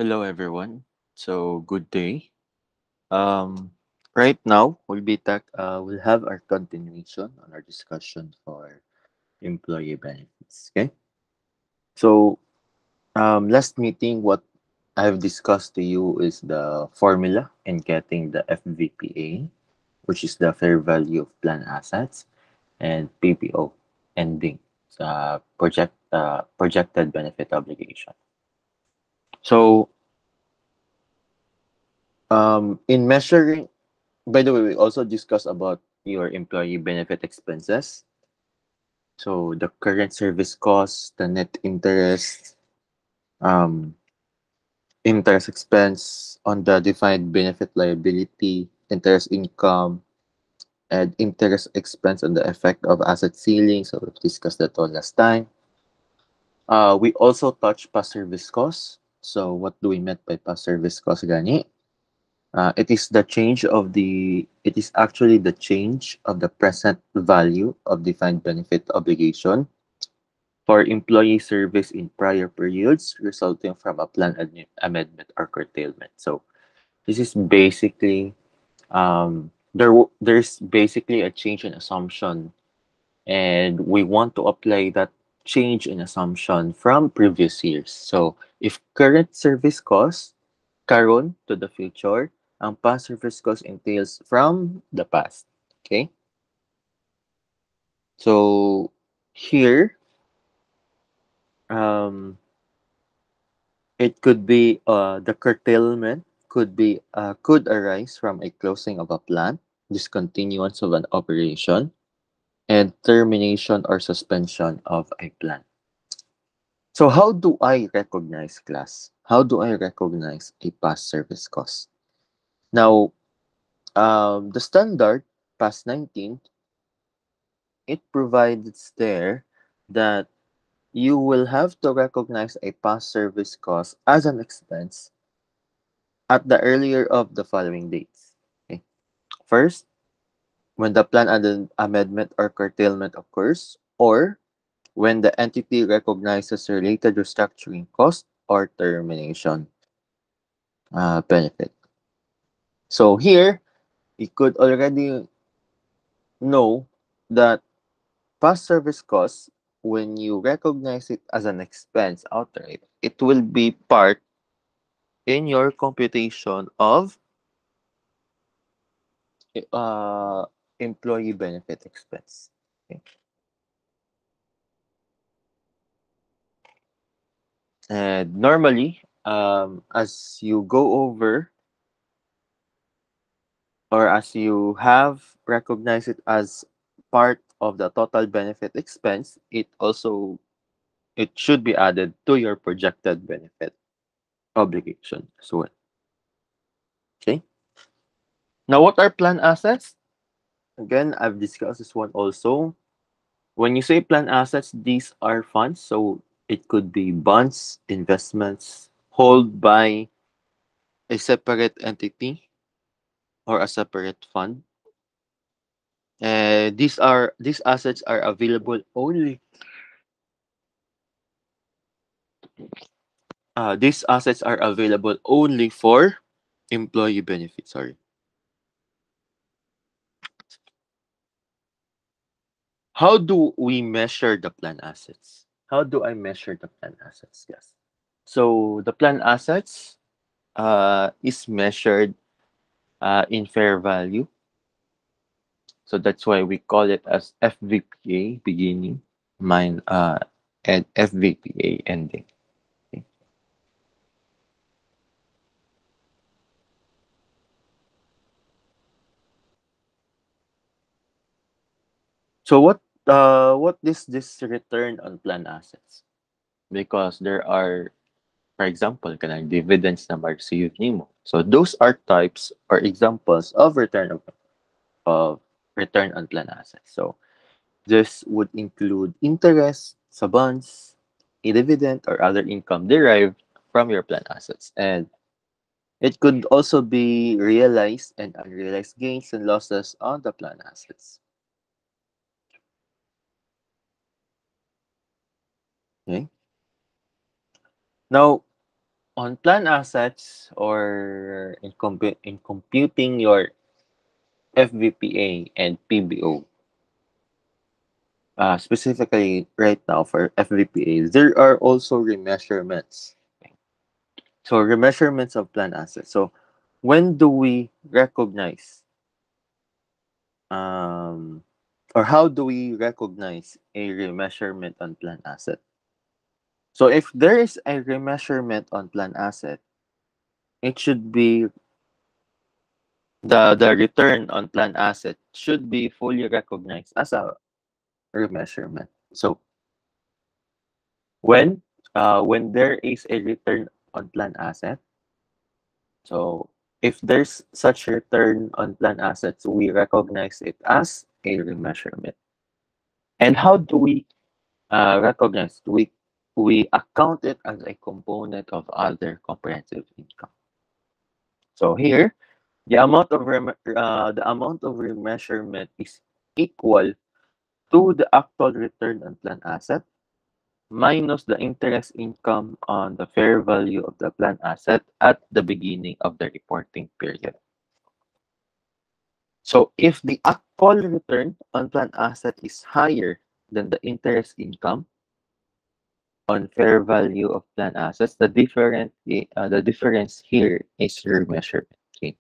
Hello, everyone. So, good day. Um, right now, we'll have our continuation on our discussion for employee benefits. Okay. So, last meeting, what I've discussed to you is the formula in getting the FVPA, which is the fair value of plan assets, and PPO ending, projected benefit obligation. So, in measuring By the way, we also discussed about your employee benefit expenses. So the current service cost, the net um, interest expense on the defined benefit liability, interest income, and interest expense on the effect of asset ceiling. So we discussed that all last time. We also touched past service costs. So what do we mean by past service cost, Gani? It is actually the change of the present value of defined benefit obligation for employee service in prior periods resulting from a amendment or curtailment. So this is basically there's basically a change in assumption, and we want to apply that change in assumption from previous years. So if current service costs karon to the future, ang past service cost entails from the past. Okay? So here, um, it could be the curtailment could arise from a closing of a plant, discontinuance of an operation, and termination or suspension of a plant. So how do I recognize class? How do I recognize a past service cost? Now, the standard past 19, it provides there that you will have to recognize a past service cost as an expense at the earlier of the following dates. Okay. First, when the amendment or curtailment occurs, or when the entity recognizes related restructuring cost or termination benefit. So here, you could already know that past service costs, when you recognize it as an expense outright, it will be part in your computation of uh, employee benefit expense. Okay. And normally, as you go over or as you have recognized it as part of the total benefit expense, it should be added to your projected benefit obligation as well. Okay. Now, what are plan assets? Again, I've discussed this one also. When you say plan assets, these are funds. So it could be bonds, investments, held by a separate entity or a separate fund. These assets are available only. These assets are available only for employee benefits. Sorry. How do we measure the plan assets? How do I measure the plan assets? Yes. So the plan assets is measured in fair value. So that's why we call it as FVPA beginning, and FVPA ending. Okay. So what is this return on plan assets? Because there are, for example, kanang dividends na ma-receive nimo. So those are types or examples of of return on plan assets. So this would include interest sa bonds, a dividend, or other income derived from your plan assets. And it could also be realized and unrealized gains and losses on the plan assets. Okay. Now, on plan assets or in computing your FVPA and PBO, specifically right now for FVPA, there are also remeasurements. So remeasurements of plan assets. So when do we recognize um, or how do we recognize a remeasurement on plan asset? So if there is a remeasurement on plan asset, it should be the return on plan asset should be fully recognized as a remeasurement. So when when there is a return on plan asset, so if there's such return on plan assets, we recognize it as a remeasurement. And how do we recognize? We account it as a component of other comprehensive income. So here, the amount of remeasurement is equal to the actual return on plan asset minus the interest income on the fair value of the plan asset at the beginning of the reporting period. So if the actual return on plan asset is higher than the interest income on fair value of plan assets, the difference here is remeasurement. Okay.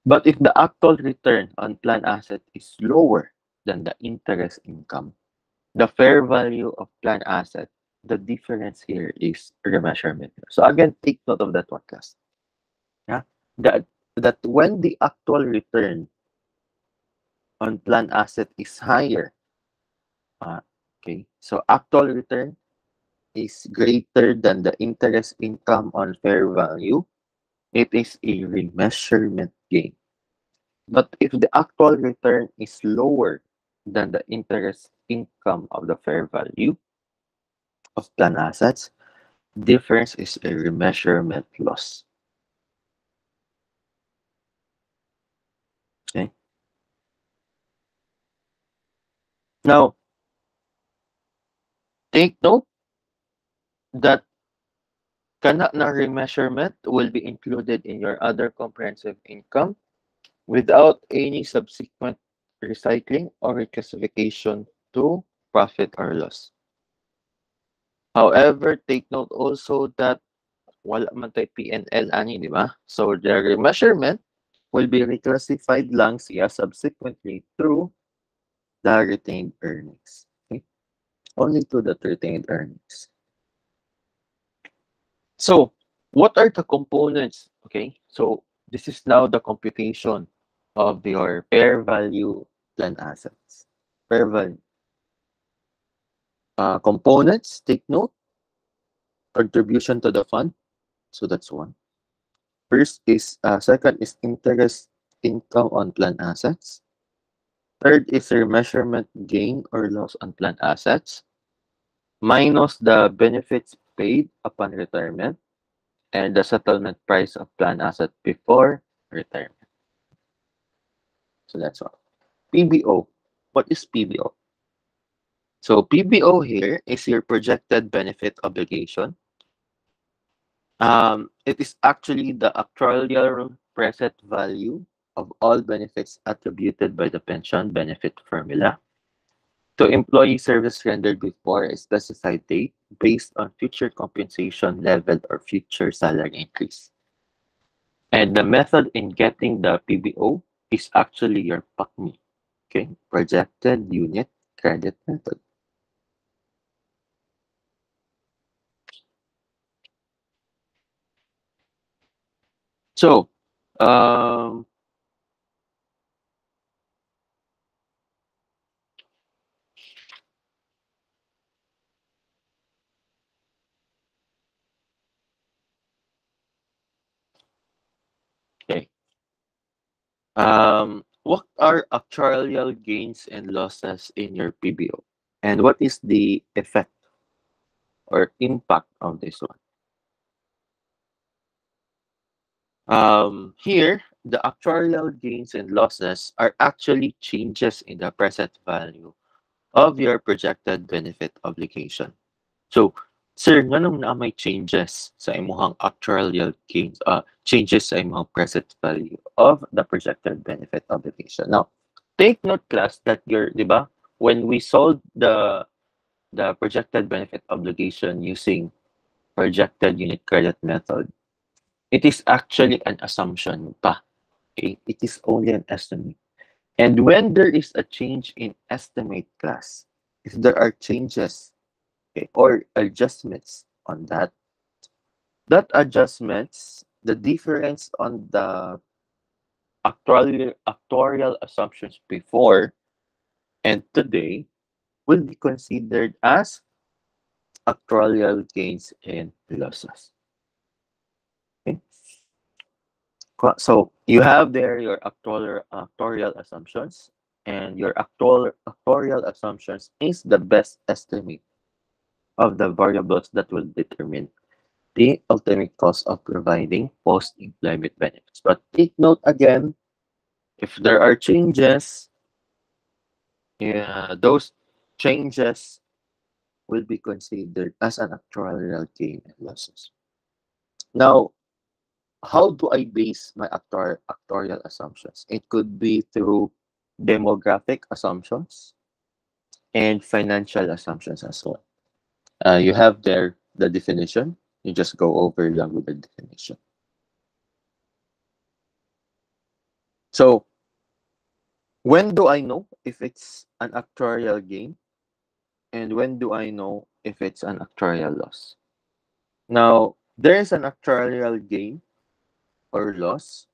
But if the actual return on plan asset is lower than the interest income, the fair value of plan asset, the difference here is remeasurement. So again, take note of that one, class. Yeah, that when the actual return on plan asset is higher, okay, so actual return is greater than the interest income on fair value, it is a remeasurement gain. But if the actual return is lower than the interest income of the fair value of plan assets, difference is a remeasurement loss. Okay. Now, take note that kana na remeasurement will be included in your other comprehensive income without any subsequent recycling or reclassification to profit or loss. However, take note also that wala man tayo P&L ani, di ba? So the remeasurement will be reclassified lang siya subsequently through the retained earnings. Okay? Only to the retained earnings. So what are the components? Okay, so this is now the computation of your fair value plan assets. Fair value. Components, take note. Contribution to the fund. So that's one. Second is interest income on plan assets. Third is remeasurement gain or loss on plan assets, minus the benefits paid upon retirement and the settlement price of plan asset before retirement. So that's all. PBO. What is PBO? So PBO here is your projected benefit obligation. It is actually the actuarial present value of all benefits attributed by the pension benefit formula to employee service rendered before a specified date based on future compensation level or future salary increase. And the method in getting the PBO is actually your PACMI, okay? Projected Unit Credit Method. So, okay. What are actuarial gains and losses in your PBO? And what is the effect or impact of this one? Here, the actuarial gains and losses are actually changes in the present value of your projected benefit obligation. So Sir, nganong na may changes sa imong actuarial gains, changes sa imong present value of the projected benefit obligation. Now, take note class that your, di ba, when we solve the projected benefit obligation using projected unit credit method, it is actually an assumption pa. Okay? It is only an estimate. And when there is a change in estimate class, if there are changes, okay, or adjustments on that adjustments, the difference on the actuarial assumptions before and today will be considered as actuarial gains and losses. Okay? So you have there your actuarial assumptions, and your actuarial assumptions is the best estimate of the variables that will determine the ultimate cost of providing post-employment benefits. But take note again, if there are changes, yeah, those changes will be considered as an actuarial gain and losses. Now, how do I base my actuarial assumptions? It could be through demographic assumptions and financial assumptions as well. You have there the definition. You just go over them with the definition. So, when do I know if it's an actuarial gain? And when do I know if it's an actuarial loss? Now, there is an actuarial gain or loss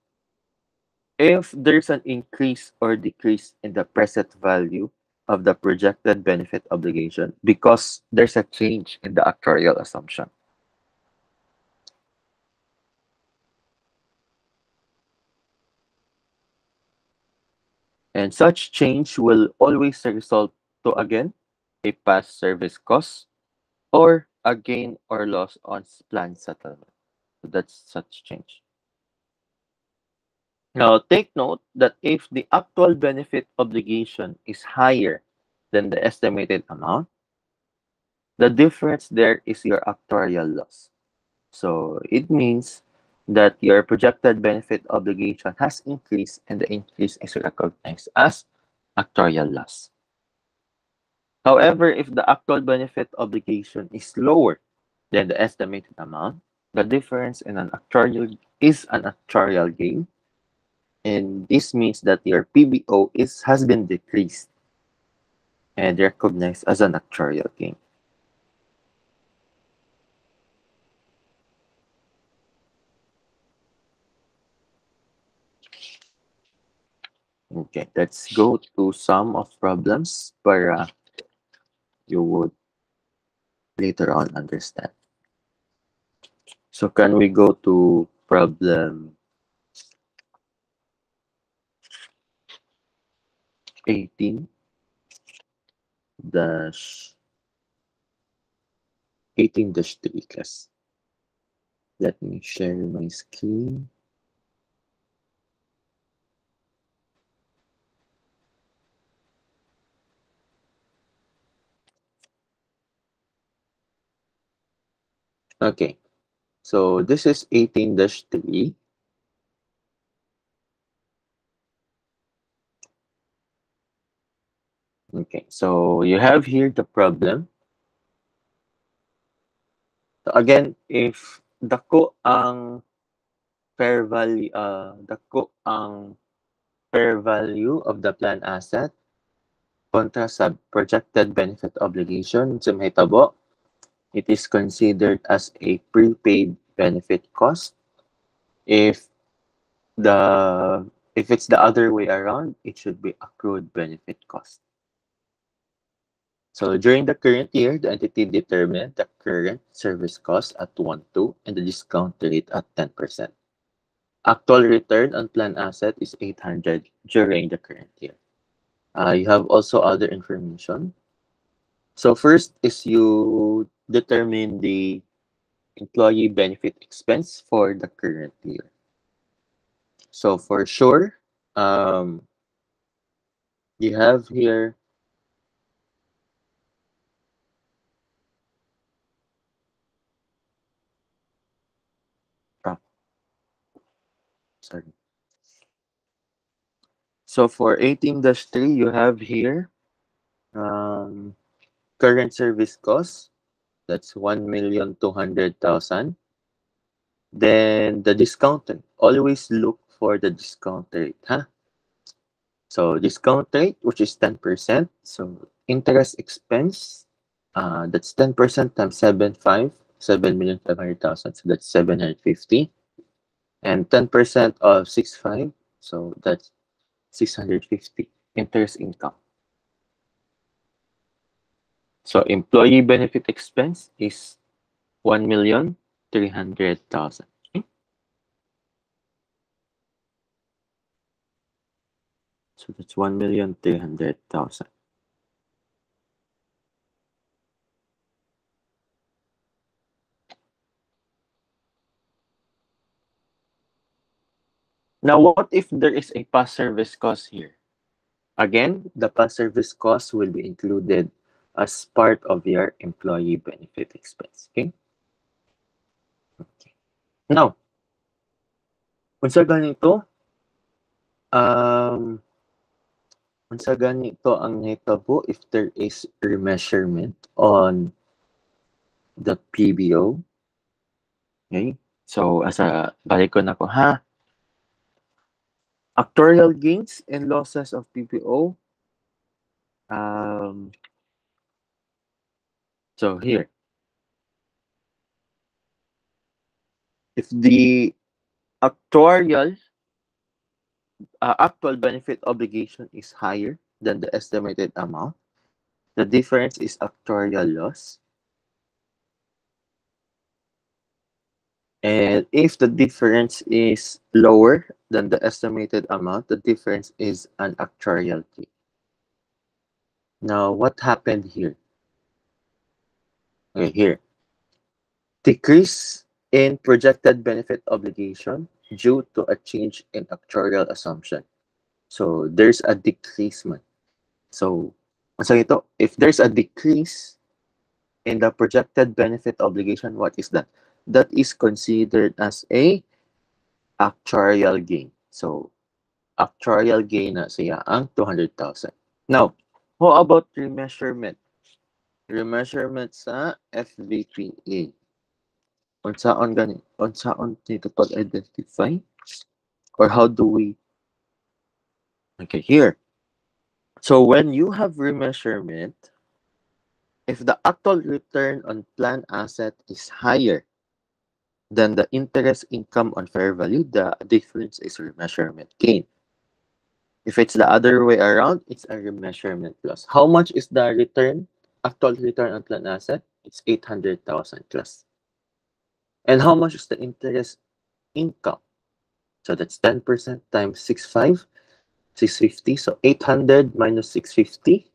if there's an increase or decrease in the present value of the projected benefit obligation because there's a change in the actuarial assumption. And such change will always result to, again, a past service cost or a gain or loss on planned settlement. So that's such change. Now, take note that if the actual benefit obligation is higher than the estimated amount, the difference there is your actuarial loss. So it means that your projected benefit obligation has increased and the increase is recognized as actuarial loss. However, if the actual benefit obligation is lower than the estimated amount, the difference in an actuarial is an actuarial gain, and this means that your PBO has been decreased and recognized as an actuarial gain. Okay, let's go to some of problems para you would later on understand. So can we go to problem 18 dash 18-3 class? Let me share my screen. Okay, so this is 18-3. Okay, so you have here the problem. So again, if dako ang fair value of the plan asset kontra sa projected benefit obligation sa mahitabo, it is considered as a prepaid benefit cost. If it's the other way around, it should be accrued benefit cost. So during the current year, the entity determined the current service cost at 1.2 and the discount rate at 10%. Actual return on plan asset is 800 during the current year. You have also other information. So first is you determine the employee benefit expense for the current year. So for sure, you have here sorry. So for 18-3, you have here current service cost. That's 1,200,000. Then the discount rate. Always look for the discount rate, huh? So discount rate, which is 10%. So interest expense, that's 10% times 7,500,000. So that's 750. And 10% of 6.5. So that's 650 interest income. So employee benefit expense is 1,300,000. Okay? So that's 1,300,000. Now, what if there is a past service cost here? Again, the past service cost will be included as part of your employee benefit expense. Okay? Now, unsa ganito? Unsa ganito ang nahitabo if there is remeasurement on the PBO. Okay? So, balik ko na ko, ha? Actuarial gains and losses of PBO. So here, if the actuarial actual benefit obligation is higher than the estimated amount, the difference is actuarial loss. And if the difference is lower than the estimated amount, the difference is an actuarial gain. Now, what happened here? Okay, here. Decrease in projected benefit obligation due to a change in actuarial assumption. So, there's a decrease man. So, ito, if there's a decrease in the projected benefit obligation, what is that? That is considered as a actuarial gain. So, actuarial gain na siya ang 200,000. Now, how about remeasurement? Remeasurement sa FVPA. Unsaon dito pag-identify? Or how do we? Okay, here. So, when you have remeasurement, if the actual return on plan asset is higher than the interest income on fair value, the difference is remeasurement gain. If it's the other way around, it's a remeasurement loss. How much is the actual return on plan asset? It's 800,000 plus. And how much is the interest income? So that's 10% times 6.5, 650. So 800 minus 650.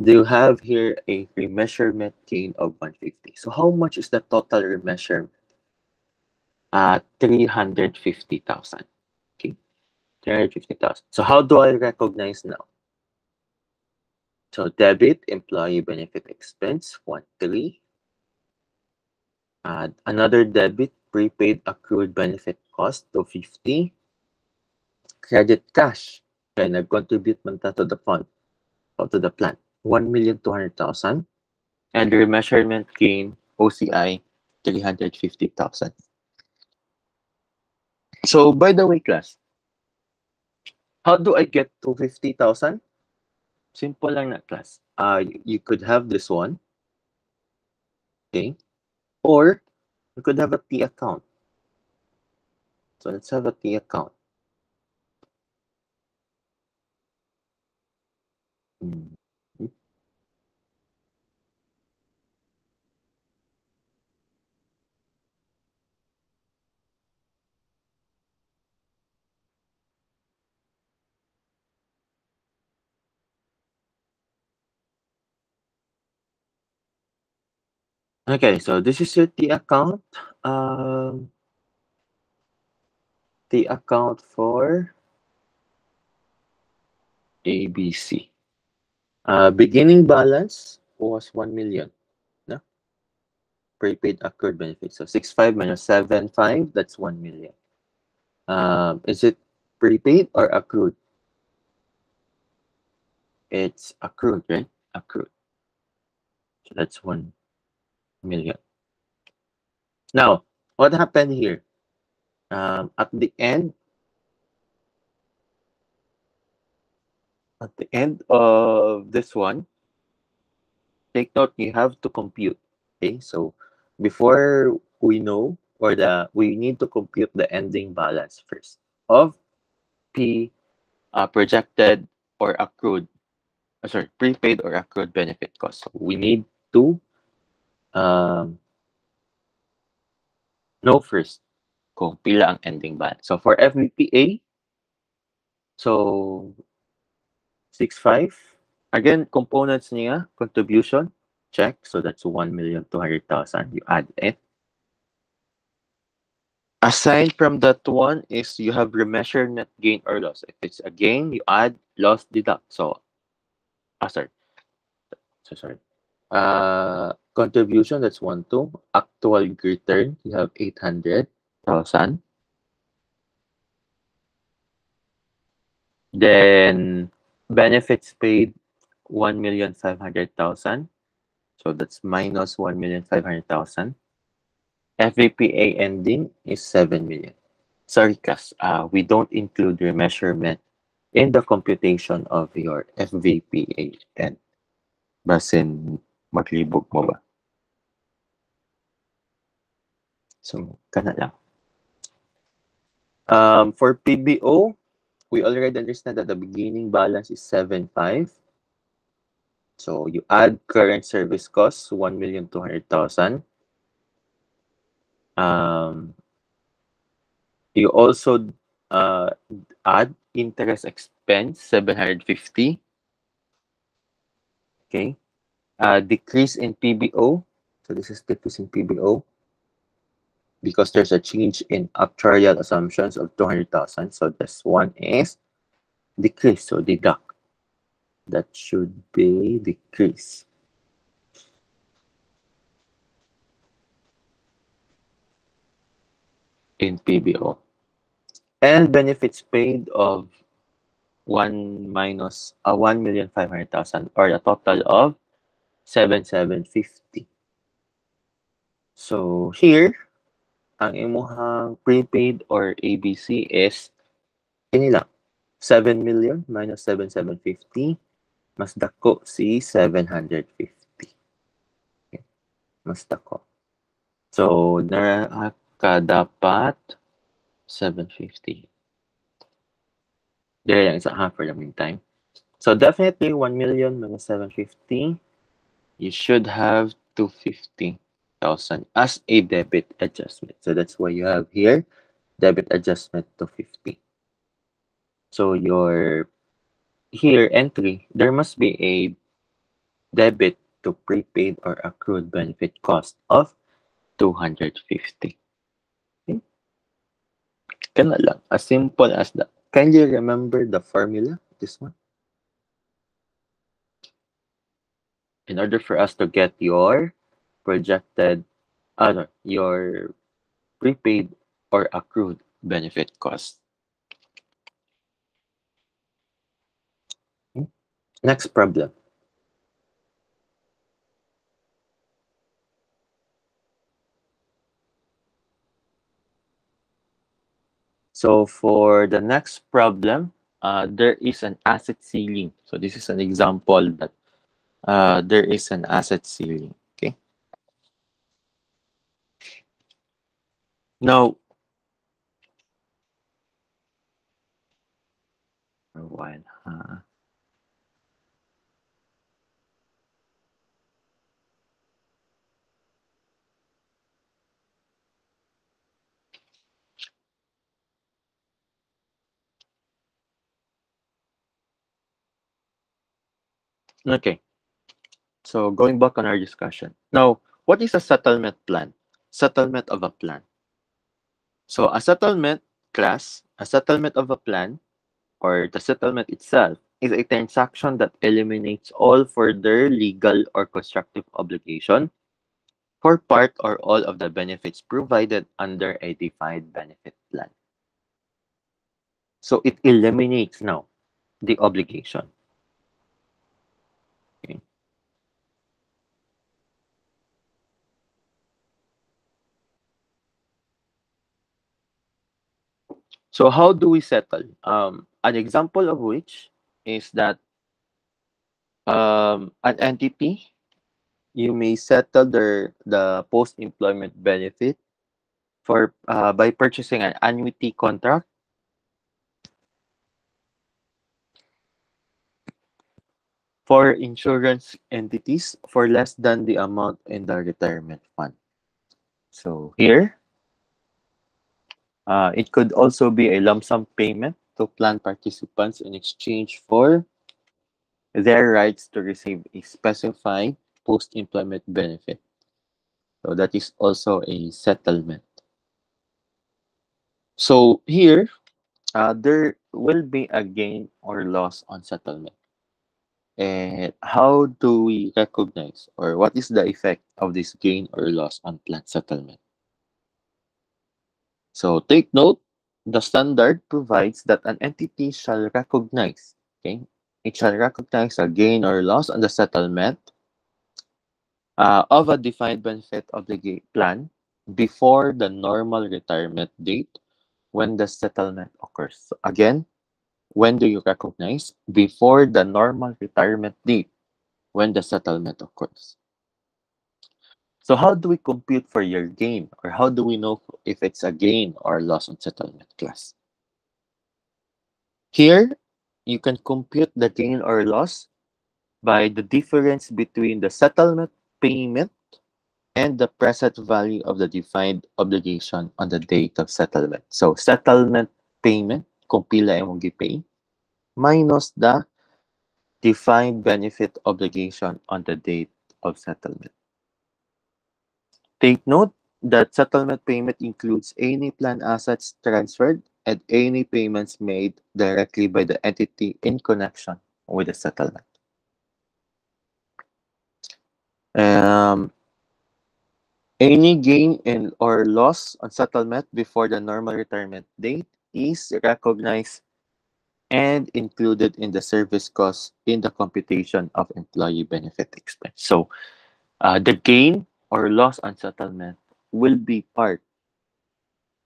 You have here a remeasurement gain of 150. So how much is the total remeasurement? 350,000. Okay, 350,000. So how do I recognize now? So debit, employee benefit expense, 1.3. Another debit, prepaid accrued benefit cost, 250. Credit cash, kaya nag-contribute man ta to the fund or to the plan, 1,200,000. And remeasurement gain, OCI, 350,000. So, by the way, class, how do I get to 50,000? Simple lang na, class. You could have this one. Okay. Or you could have a T account. So, let's have a T account. Okay, so this is your T account. T account for ABC. Beginning balance was 1 million. No? Prepaid accrued benefits. So 6.5 minus 7.5, that's 1 million. Is it prepaid or accrued? It's accrued, right? Accrued. So that's 1 million. Now, what happened here? At the end of this one, take note you have to compute. Okay, so before we know we need to compute the ending balance first of P projected or accrued, prepaid or accrued benefit cost. So we need to um, know first kung pila ang ending balance. So for FVPA, so 6.5. Again, components niya, contribution, check. So that's 1,200,000. You add it. Aside from that one is you have remeasure net gain or loss. If it's a gain, you add loss deduct. So, sorry. So sorry. Contribution, that's 1.2. Actual return, you have 800,000. Then benefits paid, 1,500,000. So that's minus 1,500,000. FVPA ending is 7 million. Sorry, Cass, we don't include remeasurement in the computation of your FVPA end. Basin maglibog mo ba? So, kana lang. For PBO, we already understand that the beginning balance is 7.5. So, you add current service costs, 1,200,000. You also add interest expense, 750. Okay. Decrease in PBO. So this is decrease in PBO because there's a change in actuarial assumptions of 200,000. So this one is decrease. So deduct. That should be decrease. In PBO. And benefits paid of 1,500,000 or a total of 7,750. So here, ang imuhang prepaid or ABC is kini lang 7 million minus 7,750 mas dako si 750. Okay. Mas dako. So, ka dapat 750. There lang isa for the meantime. So, definitely 1 million minus 750. You should have 250,000 as a debit adjustment. So, that's why you have here debit adjustment to 50. So, your here entry, there must be a debit to prepaid or accrued benefit cost of 250. Okay? Kana lang. As simple as that. Can you remember the formula? This one? In order for us to get your projected, your prepaid or accrued benefit cost. Okay? Next problem. So for the next problem, there is an asset ceiling. So this is an example that there is an asset ceiling. Okay. Now, one. Okay. So going back on our discussion. Now, what is a settlement plan? Settlement of a plan. So a settlement a settlement of a plan, or the settlement itself, is a transaction that eliminates all further legal or constructive obligation for part or all of the benefits provided under a defined benefit plan. So it eliminates now the obligation. Okay. So how do we settle? An example of which is that an entity, you may settle the post-employment benefit for by purchasing an annuity contract for insurance entities for less than the amount in the retirement fund. So here, it could also be a lump sum payment to plan participants in exchange for their rights to receive a specified post-employment benefit. So that is also a settlement. So here, there will be a gain or loss on settlement. And how do we recognize, or what is the effect of this gain or loss on plan settlement? So take note, the standard provides that an entity shall recognize, okay, it shall recognize a gain or loss on the settlement of a defined benefit obligate plan before the normal retirement date when the settlement occurs. So again, when do you recognize? Before the normal retirement date when the settlement occurs. So how do we compute for your gain, or how do we know if it's a gain or loss on settlement class? Here, you can compute the gain or loss by the difference between the settlement payment and the present value of the defined obligation on the date of settlement. So settlement payment, kung pila imong gipay, minus the defined benefit obligation on the date of settlement. Take note that settlement payment includes any plan assets transferred and any payments made directly by the entity in connection with the settlement. Um, any gain in or loss on settlement before the normal retirement date is recognized and included in the service cost in the computation of employee benefit expense. So the gain or loss on settlement will be part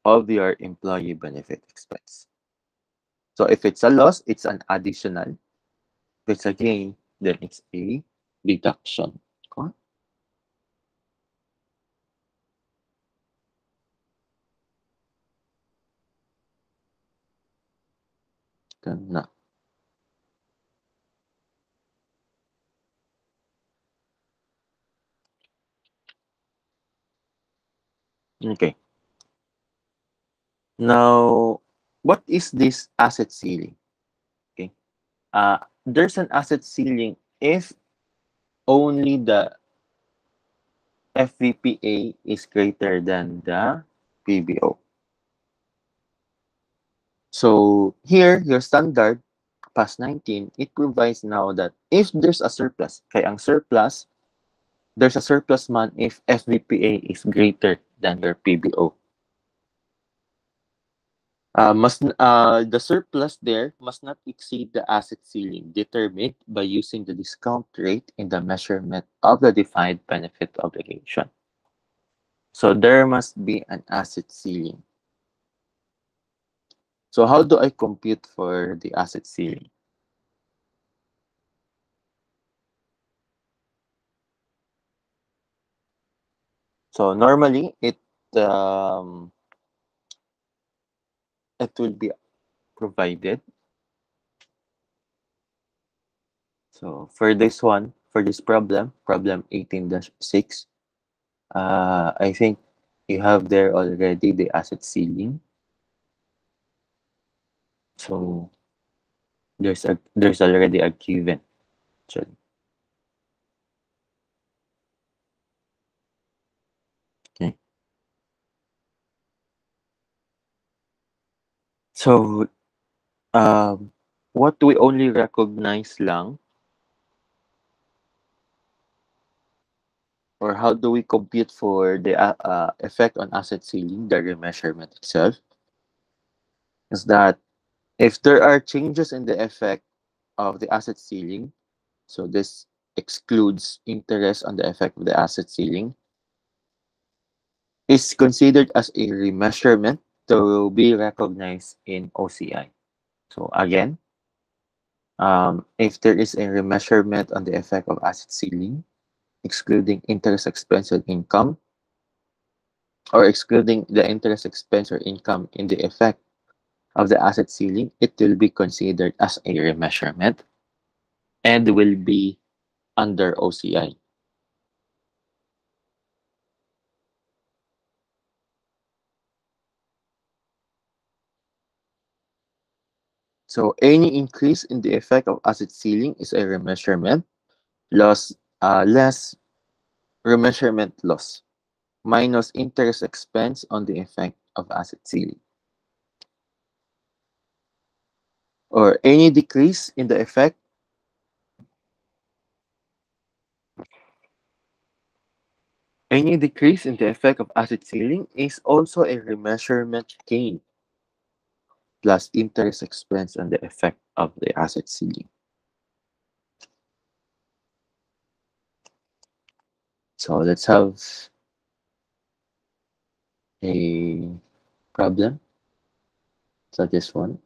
of your employee benefit expense. So if it's a loss, it's an additional. If it's a gain, then it's a deduction. Okay? Na. Okay. Now, what is this asset ceiling? Okay. There's an asset ceiling if only the FVPA is greater than the PBO. So here, your standard PAS 19, it provides now that if there's a surplus, kay ang surplus, there's a surplus man if FVPA is greater than your PBO. The surplus there must not exceed the asset ceiling determined by using the discount rate in the measurement of the defined benefit obligation. So there must be an asset ceiling. So how do I compute for the asset ceiling? So normally um, it will be provided. So for this one, for this problem 18-6, I think you have there already the asset ceiling. So there's already a given. Actually. Okay. So what we only recognize lang, or how do we compute for the effect on asset ceiling, the remeasurement itself, is that If there are changes in the effect of the asset ceiling, so this excludes interest on the effect of the asset ceiling, is considered as a remeasurement to be recognized in OCI. So again, if there is a remeasurement on the effect of asset ceiling, excluding interest expense and income, or excluding the interest expense or income in the effect of the asset ceiling, it will be considered as a remeasurement and will be under OCI. So any increase in the effect of asset ceiling is a remeasurement, loss, less remeasurement loss, minus interest expense on the effect of asset ceiling. Or any decrease in the effect of asset ceiling is also a remeasurement gain plus interest expense on the effect of the asset ceiling. So let's have a problem. So this one.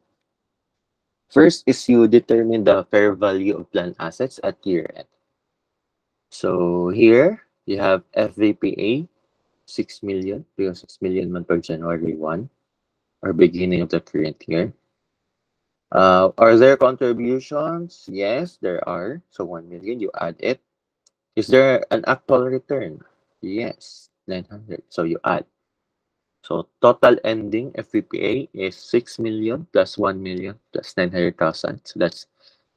First is you determine the fair value of planned assets at year end. So here you have FVPA 6 million because 6 million man per January 1 or beginning of the current year. Are there contributions? Yes, there are. So 1 million, you add it. Is there an actual return? Yes, 900. So you add. So total ending FVPA is 6 million plus 1 million plus 900,000. So that's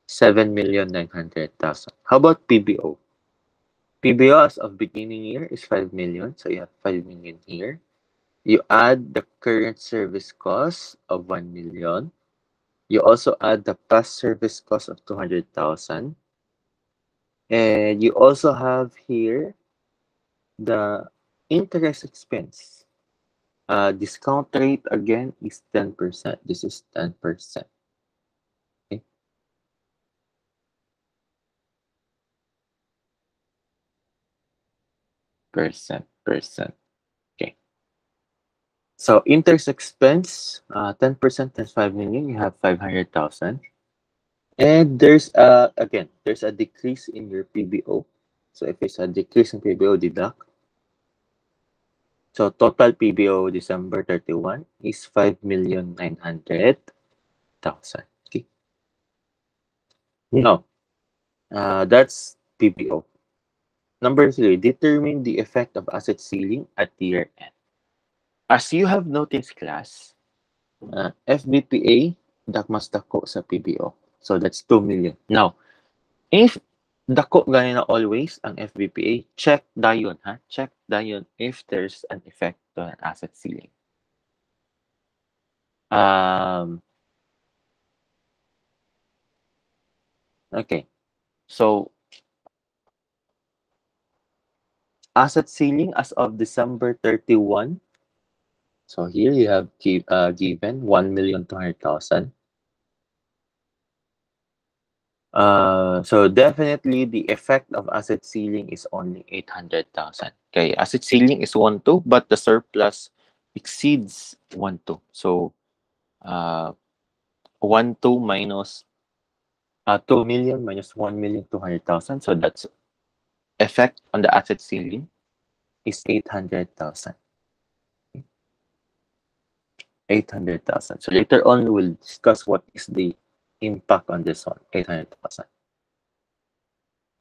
7,900,000. How about PBO? PBO as of beginning year is 5 million. So you have 5 million here. You add the current service cost of 1 million. You also add the past service cost of 200,000. And you also have here the interest expense. Discount rate again is 10%. This is 10%. Okay. Percent. Okay. So interest expense, 10% times 5 million, you have 500,000. And there's there's a decrease in your PBO. So if it's a decrease in PBO, deduct. So total PBO December 31 is 5,900,000. Okay. Now, that's PBO. Number 3, determine the effect of asset ceiling at year end. As you have noticed, class, FBPA, dakmas dako sa PBO. So that's 2 million. Now, if dako gani na always ang FBPA, check dayon, ha? Check dayon if there's an effect to an asset ceiling. Okay. So, asset ceiling as of December 31. So here you have given 1,200,000. So definitely the effect of asset ceiling is only 800,000. Okay, asset ceiling is 1.2, but the surplus exceeds 1.2. So 1.2 minus 2 million minus 1,200,000. So that's effect on the asset ceiling is 800,000. 800,000. So later on we'll discuss what is the impact on this one. 800,000.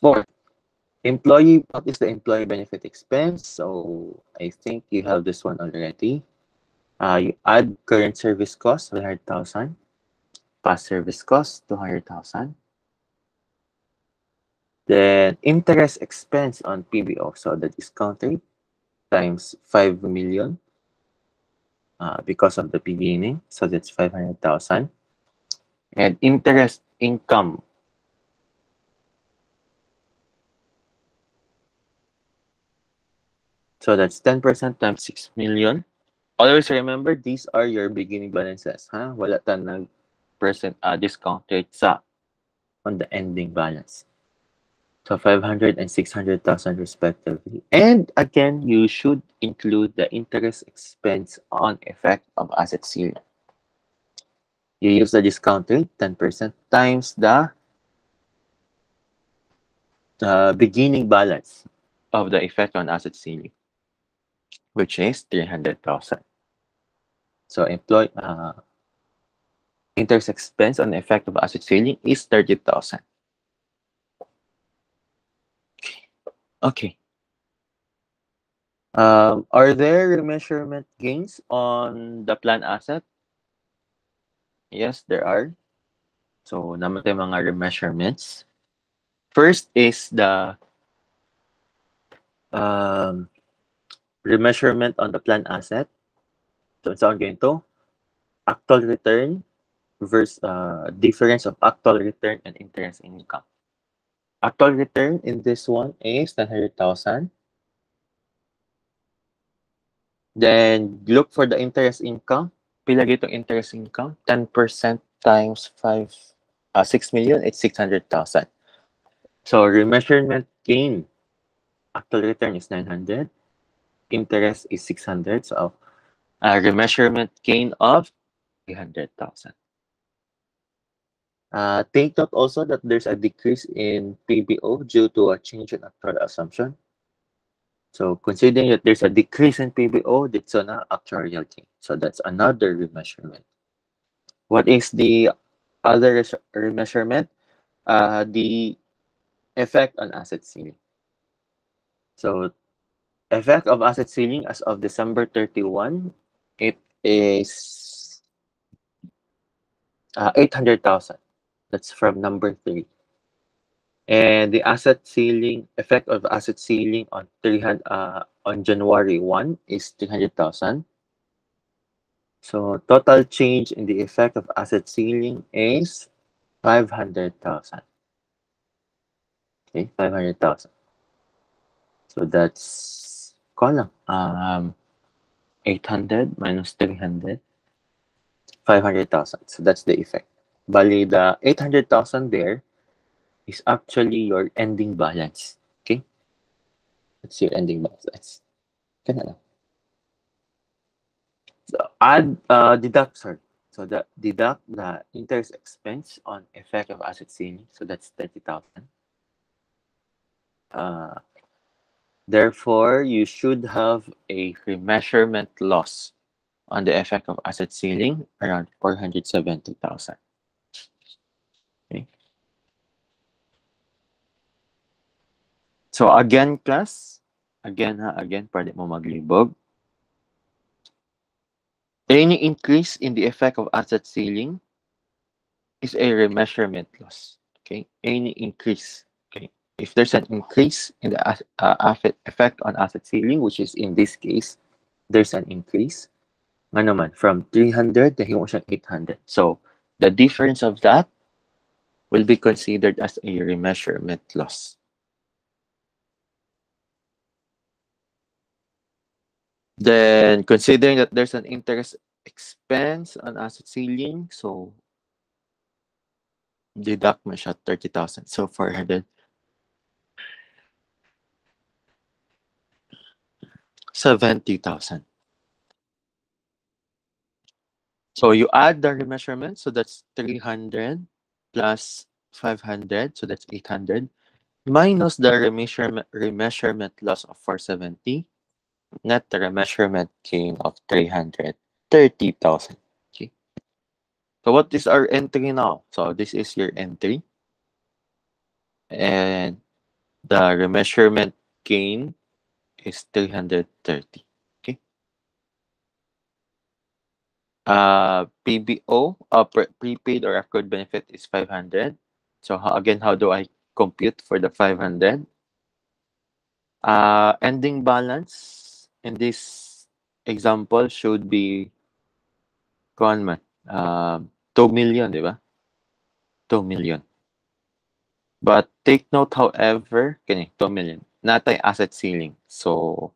Fourth, what is the employee benefit expense? So I think you have this one already. You add current service cost, 100,000. Past service cost, 200,000. Then interest expense on PBO. So the discount rate times 5 million because of the beginning. So that's 500,000. And interest income. So that's 10% times 6 million. Always remember, these are your beginning balances. Ha? Wala ta discount rate sa on the ending balance. So 500 and 600,000 respectively. And again, you should include the interest expense on effect of asset ceiling. You use the discount rate, 10% times the beginning balance of the effect on asset ceiling, which is 300,000. So interest expense on the effect of asset ceiling is 30,000. Okay. Are there remeasurement gains on the plan asset? Yes, there are. So, naman tayo mga remeasurements. First is the um, remeasurement on the plan asset. So, it's all ganito. Actual return versus difference of actual return and interest income. Actual return in this one is 900,000. Then, look for the interest income. Pila itong interest income? 10% times 6 million, it's 600,000. So, remeasurement gain, actual return is 900. Interest is 600. So, remeasurement gain of 300,000. Take note also that there's a decrease in PBO due to a change in actual assumption. So considering that there's a decrease in PBO, that's an actuarial gain. So that's another remeasurement. What is the other remeasurement? The effect on asset ceiling. So effect of asset ceiling as of December 31, it is 800,000. That's from number 3. And the asset ceiling effect of asset ceiling on on January 1 is 300,000. So total change in the effect of asset ceiling is 500,000. Okay, 500,000. So that's ko 800 minus 300, 500,000. So that's the effect. Bali, the 800,000 there is actually your ending balance. Okay? That's your ending balance. Kana lang. So deduct, sorry. So deduct the interest expense on effect of asset ceiling. So that's 30,000. Therefore, you should have a remeasurement loss on the effect of asset ceiling around 470,000. Okay. So again, class, again, pwede mo maglibog. Any increase in the effect of asset ceiling is a remeasurement loss. Okay, any increase. Okay, if there's an increase in the effect on asset ceiling, which is in this case, there's an increase. Nga naman, from 300, dahil mo siyang 800. So, the difference of that will be considered as a remeasurement loss. Then, considering that there's an interest expense on asset ceiling, so deduct mo siya 30,000. So, 400. 70,000. So, you add the remeasurement, so that's 300 plus 500, so that's 800, minus the remeasurement loss of 470, net remeasurement gain of 330,000. Okay. So what is our entry now? So this is your entry. And the remeasurement gain is 330. Okay. PBO, prepaid or accrued benefit is 500. So again, how do I compute for the 500? Ending balance in this example should be 2 million, di ba? 2 million. But take note, however, 2 million. Natay asset ceiling. So,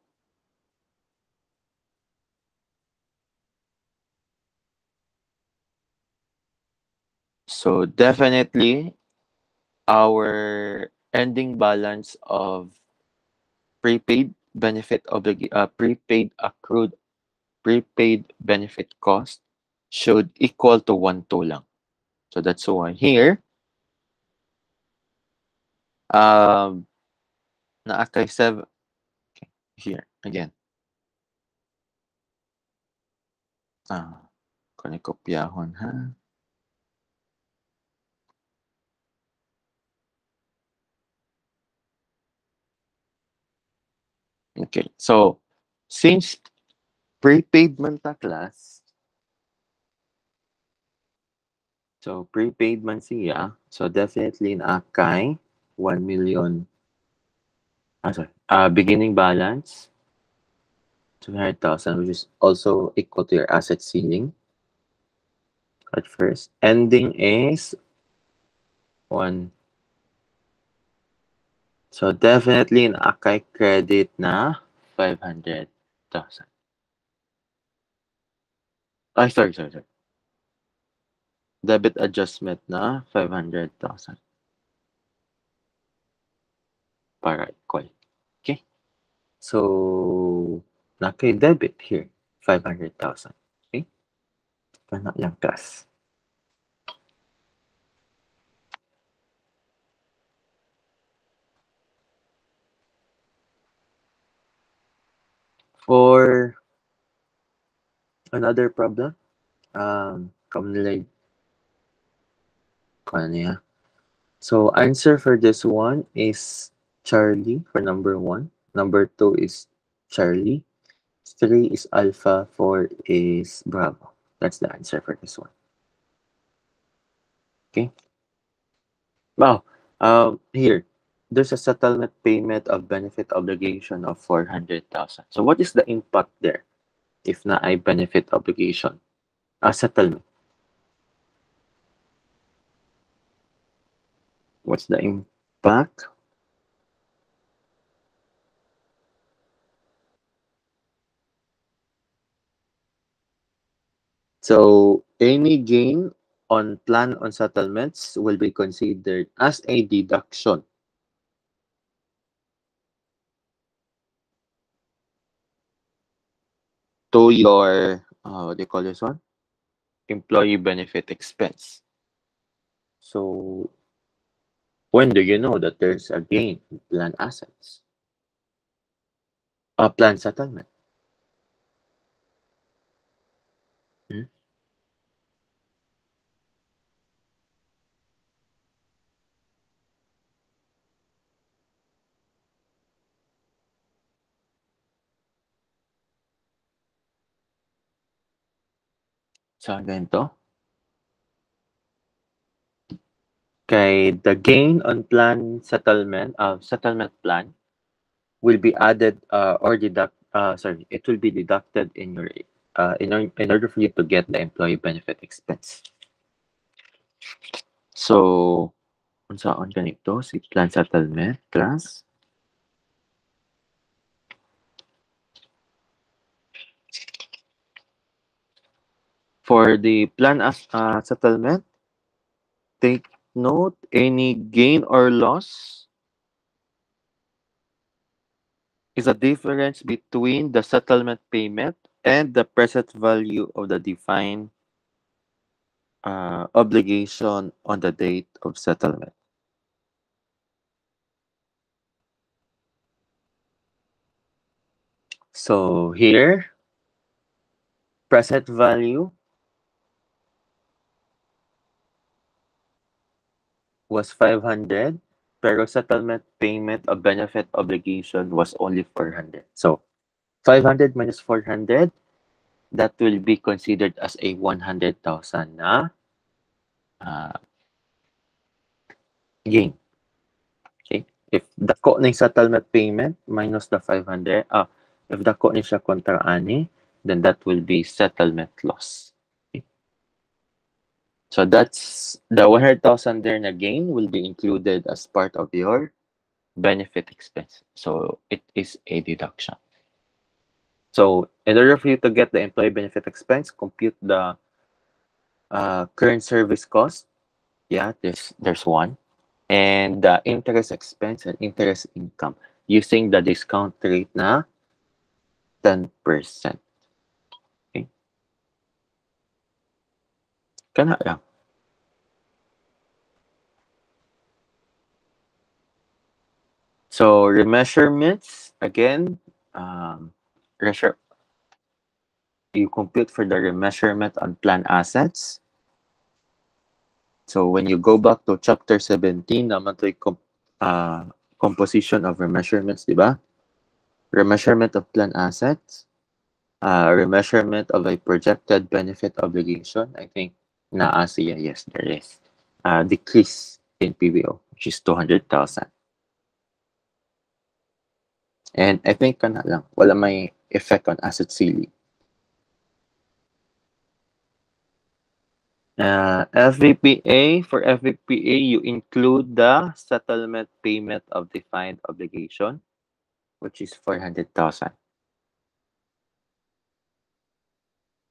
So definitely our ending balance of prepaid prepaid benefit cost should equal to 1.2 lang. So that's why here, um, naakay 7, here, again. Kung kopyahon ha. Okay, so since prepaid man ta class, so prepaid man siya, so definitely naakay 1 million, beginning balance 200,000, which is also equal to your asset ceiling at first. Ending is 1. So definitely naakay credit na 500,000. Ay, sorry. Debit adjustment na 500,000 para equal. Okay? So, nakay debit here, 500,000. Okay? Kana lang class. For another problem, kamnilay ko niya. So, answer for this one is Charlie for number 1. Number 2 is Charlie. 3 is Alpha. 4 is Bravo. That's the answer for this one. Okay? Wow. Here, there's a settlement payment of benefit obligation of 400,000. So, what is the impact there if na ay benefit obligation? Settlement. What's the impact? So, any gain on plan on settlements will be considered as a deduction to your, what do you call this one? Employee benefit expense. So, when do you know that there's a gain in plan assets? Plan settlement. Hmm? Sa ganito, kay the gain on plan settlement plan will be added or it will be deducted in your in order for you to get the employee benefit expense. So, unsaon ganito si plan settlement plus for the plan as settlement, take note any gain or loss is a difference between the settlement payment and the present value of the defined obligation on the date of settlement. So here, present value was 500, pero settlement payment of benefit obligation was only 400. So 500 minus 400, that will be considered as a 100,000 na gain. Okay? If dako ng settlement payment minus the 500, if dako ni siya kontra ani, then that will be settlement loss. Okay? So that's the 100,000 there na gain will be included as part of your benefit expense. So it is a deduction. So in order for you to get the employee benefit expense, compute the current service cost Yeah, there's one. And the interest expense and interest income using the discount rate na 10%. Okay? Kana lang. So remeasurements, again, remeasure, you compute for the remeasurement on plan assets. So when you go back to chapter 17, naman to composition of remeasurements, di ba? Remeasurement of plan assets, remeasurement of a projected benefit obligation. I think naa siya, yes, there is. Decrease in PBO, which is 200,000. And I think kana lang, wala may effect on asset ceiling. FVPA, for FVPA, you include the settlement payment of defined obligation, which is 400,000.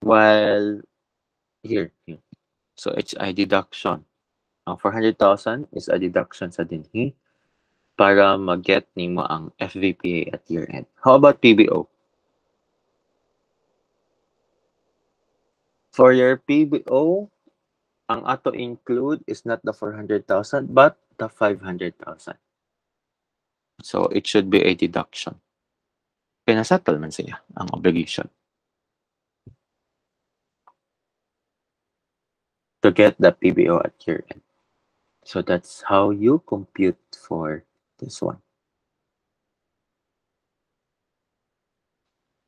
While here. So it's a deduction. Ang 400,000 is a deduction sa dinhi para mag-get nimo ang FVPA at year-end. How about PBO? For your PBO, ang ato include is not the 400,000 but the 500,000. So it should be a deduction. Kaya na-settle man siya ang obligation. To get the PBO at year-end. So that's how you compute for this one.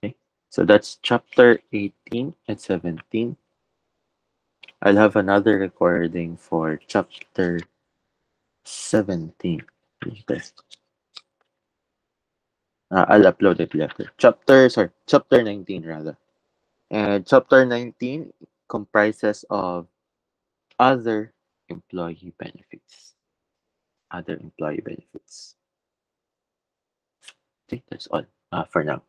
Okay, so that's chapter 18 and 17. I'll have another recording for chapter 17 later. I'll upload it later. Chapter 19 rather. And chapter 19 comprises of other employee benefits. Other employee benefits. I think that's all for now.